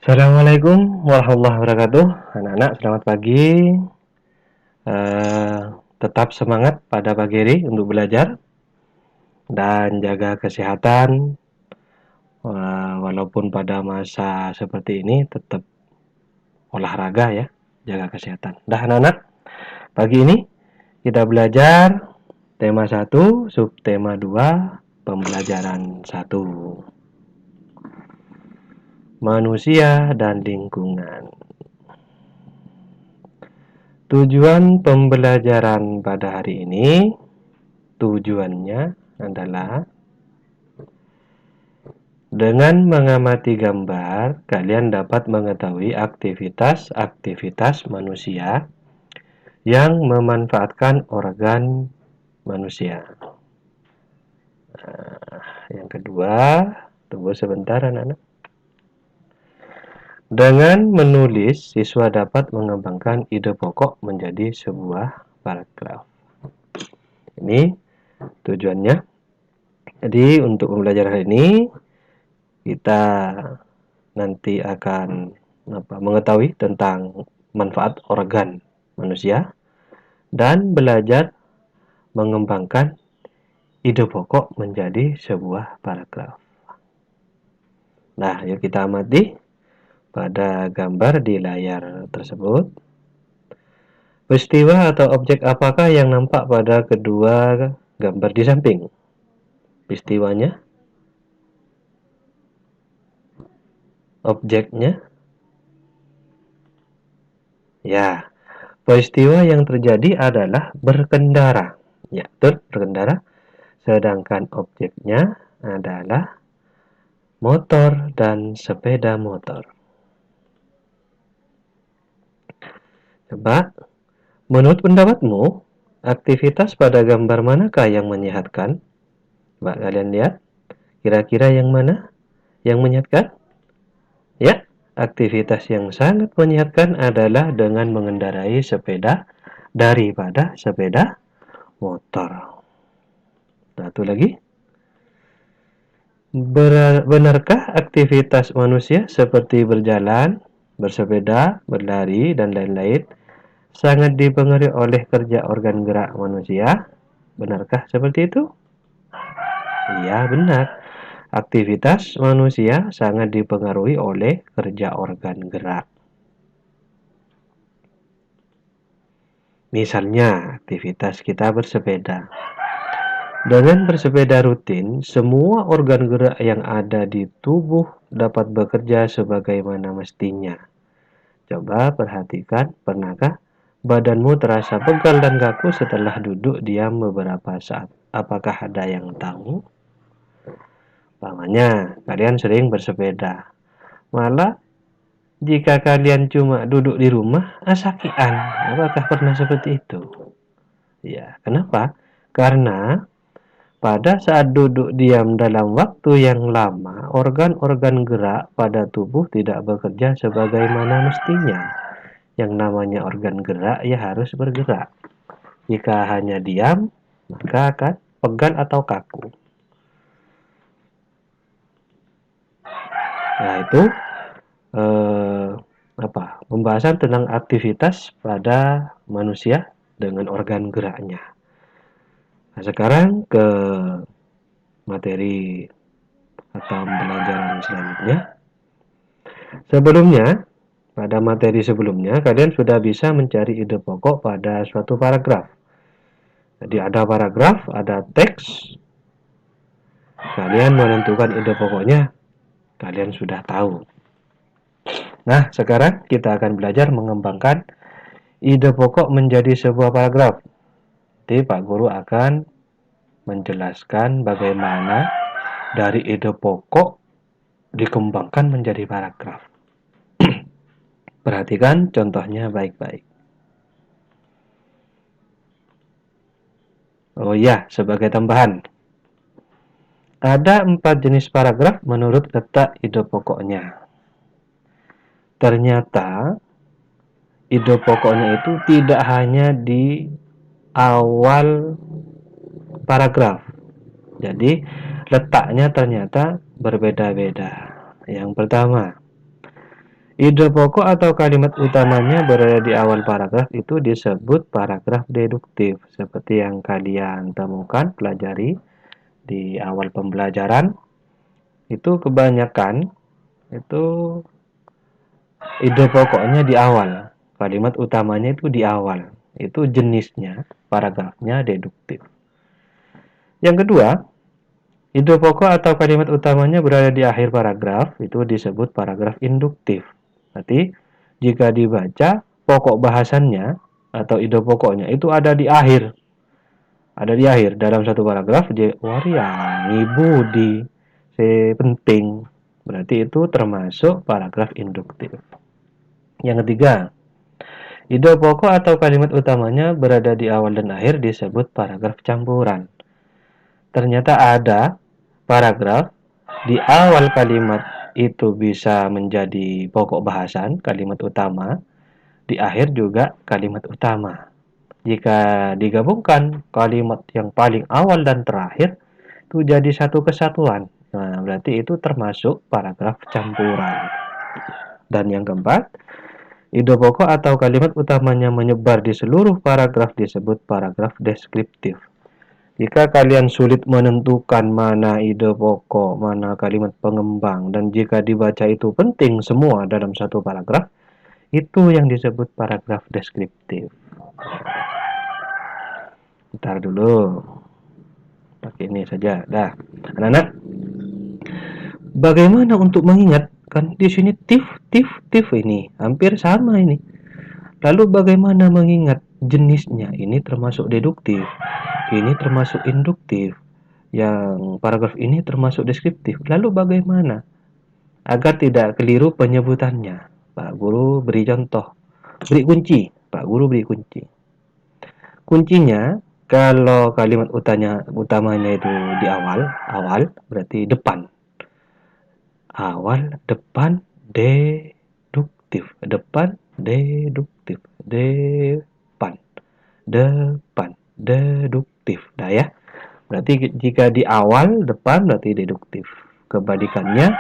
Assalamualaikum warahmatullahi wabarakatuh. Anak-anak, selamat pagi. Eh, Tetap semangat pada pagi hari untuk belajar dan jaga kesehatan. Walaupun pada masa seperti ini, tetap olahraga ya, jaga kesehatan. Dah anak-anak, pagi ini kita belajar tema 1, subtema 2, pembelajaran 1. Manusia dan lingkungan. Tujuan pembelajaran pada hari ini, tujuannya adalah dengan mengamati gambar, kalian dapat mengetahui aktivitas-aktivitas manusia yang memanfaatkan organ manusia. Yang kedua, tunggu sebentar anak-anak. Dengan menulis, siswa dapat mengembangkan ide pokok menjadi sebuah paragraf. Ini tujuannya. Jadi untuk pembelajaran ini kita nanti akan mengetahui tentang manfaat organ manusia dan belajar mengembangkan ide pokok menjadi sebuah paragraf. Nah, yuk kita amati pada gambar di layar tersebut. Peristiwa atau objek apakah yang nampak pada kedua gambar di samping? Peristiwanya, objeknya, ya. Peristiwa yang terjadi adalah berkendara. Ya, betul, berkendara. Sedangkan objeknya adalah motor dan sepeda motor. Coba, menurut pendapatmu, aktivitas pada gambar manakah yang menyehatkan? Coba kalian lihat, kira-kira yang mana yang menyehatkan? Ya, aktivitas yang sangat menyehatkan adalah dengan mengendarai sepeda daripada sepeda motor. Satu lagi. Benarkah aktivitas manusia seperti berjalan, bersepeda, berlari, dan lain-lain sangat dipengaruhi oleh kerja organ gerak manusia? Benarkah seperti itu? Iya, benar. Aktivitas manusia sangat dipengaruhi oleh kerja organ gerak. Misalnya, aktivitas kita bersepeda. Dengan bersepeda rutin, semua organ gerak yang ada di tubuh dapat bekerja sebagaimana mestinya. Coba perhatikan, pernahkah badanmu terasa pegal dan kaku setelah duduk diam beberapa saat? Apakah ada yang tahu? Umpamanya, kalian sering bersepeda. Malah, jika kalian cuma duduk di rumah, asakian. Apakah pernah seperti itu? Ya, kenapa? Karena pada saat duduk diam dalam waktu yang lama, organ-organ gerak pada tubuh tidak bekerja sebagaimana mestinya. Yang namanya organ gerak ya harus bergerak. Jika hanya diam, maka akan pegal atau kaku. Nah, itu pembahasan tentang aktivitas pada manusia dengan organ geraknya. Nah, sekarang ke materi atau pembelajaran selanjutnya. Sebelumnya, pada materi sebelumnya, kalian sudah bisa mencari ide pokok pada suatu paragraf. Jadi ada paragraf, ada teks. Kalian menentukan ide pokoknya, kalian sudah tahu. Nah, sekarang kita akan belajar mengembangkan ide pokok menjadi sebuah paragraf. Jadi Pak Guru akan menjelaskan bagaimana dari ide pokok dikembangkan menjadi paragraf. Perhatikan contohnya baik-baik. Oh iya, sebagai tambahan. Ada 4 jenis paragraf menurut letak ide pokoknya. Ternyata ide pokoknya itu tidak hanya di awal paragraf. Jadi letaknya ternyata berbeda-beda. Yang pertama, Ide pokok atau kalimat utamanya berada di awal paragraf itu disebut paragraf deduktif. Seperti yang kalian temukan, pelajari di awal pembelajaran, itu kebanyakan itu ide pokoknya di awal. Kalimat utamanya itu di awal. Itu jenisnya, paragrafnya deduktif. Yang kedua, ide pokok atau kalimat utamanya berada di akhir paragraf, itu disebut paragraf induktif. Berarti, jika dibaca, pokok bahasannya atau ide pokoknya itu ada di akhir. Ada di akhir dalam satu paragraf, waria, ibu di penting. Berarti itu termasuk paragraf induktif. Yang ketiga, ide pokok atau kalimat utamanya berada di awal dan akhir disebut paragraf campuran. Ternyata ada paragraf di awal kalimat itu bisa menjadi pokok bahasan, kalimat utama, di akhir juga kalimat utama. Jika digabungkan kalimat yang paling awal dan terakhir itu jadi satu kesatuan. Nah, berarti itu termasuk paragraf campuran. Dan yang keempat, ide pokok atau kalimat utamanya menyebar di seluruh paragraf disebut paragraf deskriptif. Jika kalian sulit menentukan mana ide pokok, mana kalimat pengembang, dan jika dibaca itu penting semua dalam satu paragraf, itu yang disebut paragraf deskriptif. Bentar dulu, pakai ini saja. Dah, anak-anak, bagaimana untuk mengingat? Kan di sini tif ini hampir sama ini. Lalu bagaimana mengingat jenisnya? Ini termasuk deduktif, ini termasuk induktif. Yang paragraf ini termasuk deskriptif. Lalu bagaimana agar tidak keliru penyebutannya? Pak Guru beri contoh. Beri kunci. Pak Guru beri kunci. Kuncinya kalau kalimat utamanya itu di awal berarti depan. Awal, depan, deduktif. Depan, deduktif. Depan, depan, deduktif. Nah ya. Berarti jika di awal depan berarti deduktif. Kebalikannya,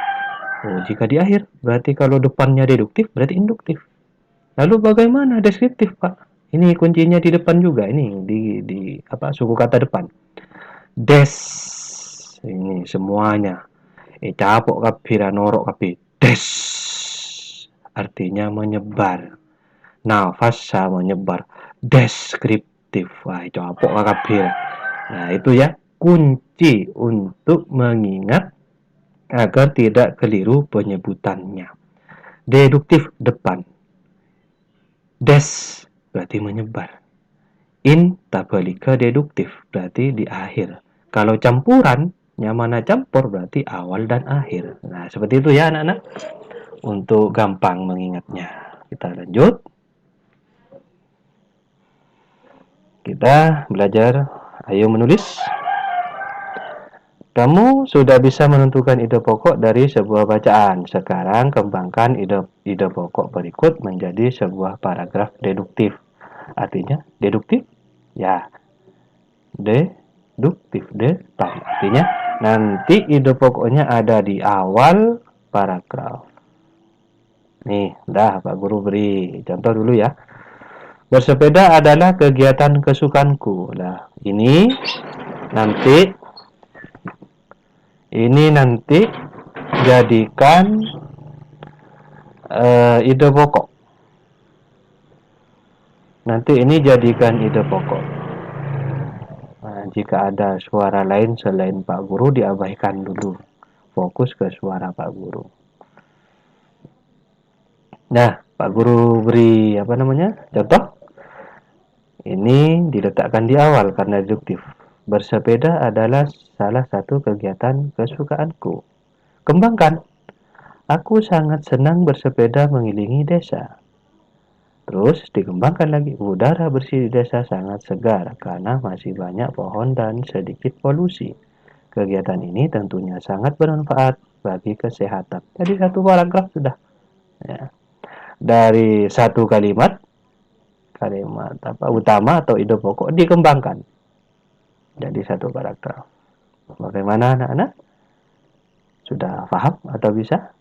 jika di akhir berarti kalau depannya deduktif berarti induktif. Lalu bagaimana deskriptif, Pak? Ini kuncinya di depan juga ini di apa suku kata depan. Des. Ini semuanya. Capok kapira norok kapi. Des. Artinya menyebar. Nafas sama menyebar. Deskriptif. Wah, capok kapira. Nah, itu ya kunci untuk mengingat agar tidak keliru penyebutannya. Deduktif depan. Des berarti menyebar. In tak balik ke deduktif berarti di akhir. Kalau campuran, mana campur berarti awal dan akhir. Nah, seperti itu ya anak-anak. Untuk gampang mengingatnya. Kita lanjut. Kita belajar. Ayo menulis. Kamu sudah bisa menentukan ide pokok dari sebuah bacaan. Sekarang kembangkan ide pokok berikut menjadi sebuah paragraf deduktif. Artinya deduktif? Ya, deduktif, depan. Artinya nanti ide pokoknya ada di awal paragraf. Nih, dah Pak Guru beri contoh dulu ya. Bersepeda adalah kegiatan kesukaanku. Nah, nanti nanti jadikan ide pokok. Nanti ini jadikan ide pokok. Nah, jika ada suara lain selain Pak Guru diabaikan dulu. Fokus ke suara Pak Guru. Nah, Pak Guru beri apa namanya? Contoh. Ini diletakkan di awal karena deduktif. Bersepeda adalah salah satu kegiatan kesukaanku. Kembangkan. Aku sangat senang bersepeda mengelilingi desa. Terus dikembangkan lagi, udara bersih di desa sangat segar karena masih banyak pohon dan sedikit polusi. Kegiatan ini tentunya sangat bermanfaat bagi kesehatan. Jadi satu paragraf sudah. Ya. Dari satu kalimat apa utama atau ide pokok dikembangkan jadi satu paragraf. Bagaimana anak-anak? Sudah paham atau bisa?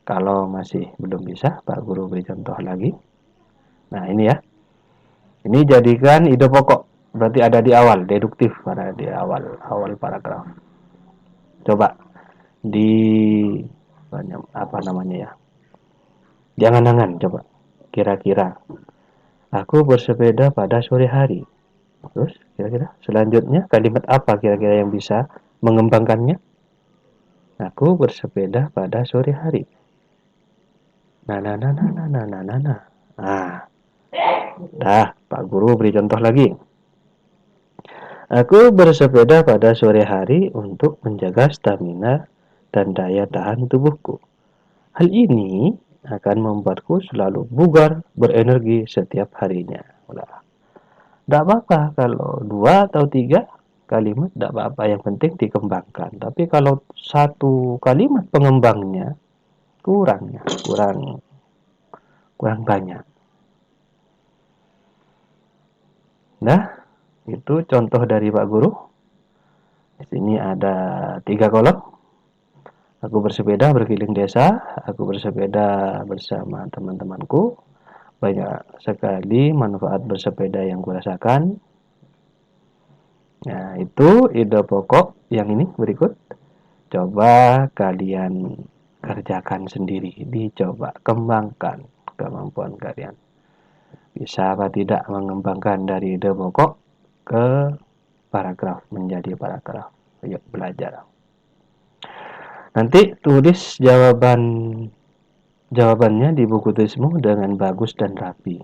Kalau masih belum bisa, Pak Guru beri contoh lagi. Nah, ini ya. Ini jadikan ide pokok. Berarti ada di awal, deduktif pada di awal paragraf. Coba di apa namanya ya? Jangan-jangan coba. Kira-kira aku bersepeda pada sore hari. Terus kira-kira selanjutnya kalimat apa kira-kira yang bisa mengembangkannya? Aku bersepeda pada sore hari. Nah, nah, nah, nah, nah, nah, nah, nah, nah. Dah, Pak Guru beri contoh lagi. Aku bersepeda pada sore hari untuk menjaga stamina dan daya tahan tubuhku. Hal ini akan membuatku selalu bugar, berenergi setiap harinya. Tidak apa-apa kalau 2 atau 3 kalimat, tidak apa-apa. Yang penting dikembangkan. Tapi kalau satu kalimat pengembangnya kurang banyak. Nah, itu contoh dari Pak Guru. Di sini ada 3 kolom. Aku bersepeda berkeliling desa. Aku bersepeda bersama teman-temanku. Banyak sekali manfaat bersepeda yang kurasakan. Nah, itu ide pokok yang ini berikut. Coba kalian kerjakan sendiri. Dicoba kembangkan kemampuan kalian. Bisa apa tidak mengembangkan dari ide pokok ke paragraf, menjadi paragraf. Ayo belajar. Nanti tulis jawabannya di buku tulismu dengan bagus dan rapi.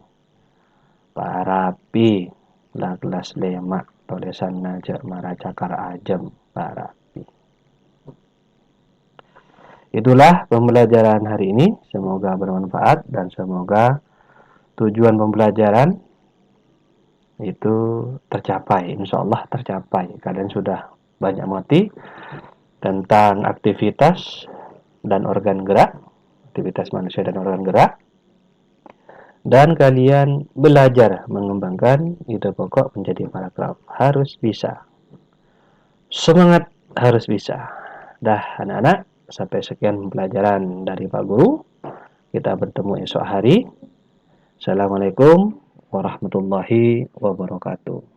Rapi, lah kelas lemak, tulisan najak marah cakar ajem, rapi. Itulah pembelajaran hari ini. Semoga bermanfaat dan semoga tujuan pembelajaran itu tercapai. Insya Allah tercapai. Kalian sudah banyak mengerti tentang aktivitas dan organ gerak, aktivitas manusia dan organ gerak, dan kalian belajar mengembangkan ide pokok menjadi paragraf. Harus bisa. Semangat, harus bisa. Dah anak-anak, sampai sekian pembelajaran dari Pak Guru. Kita bertemu esok hari. Assalamualaikum warahmatullahi wabarakatuh.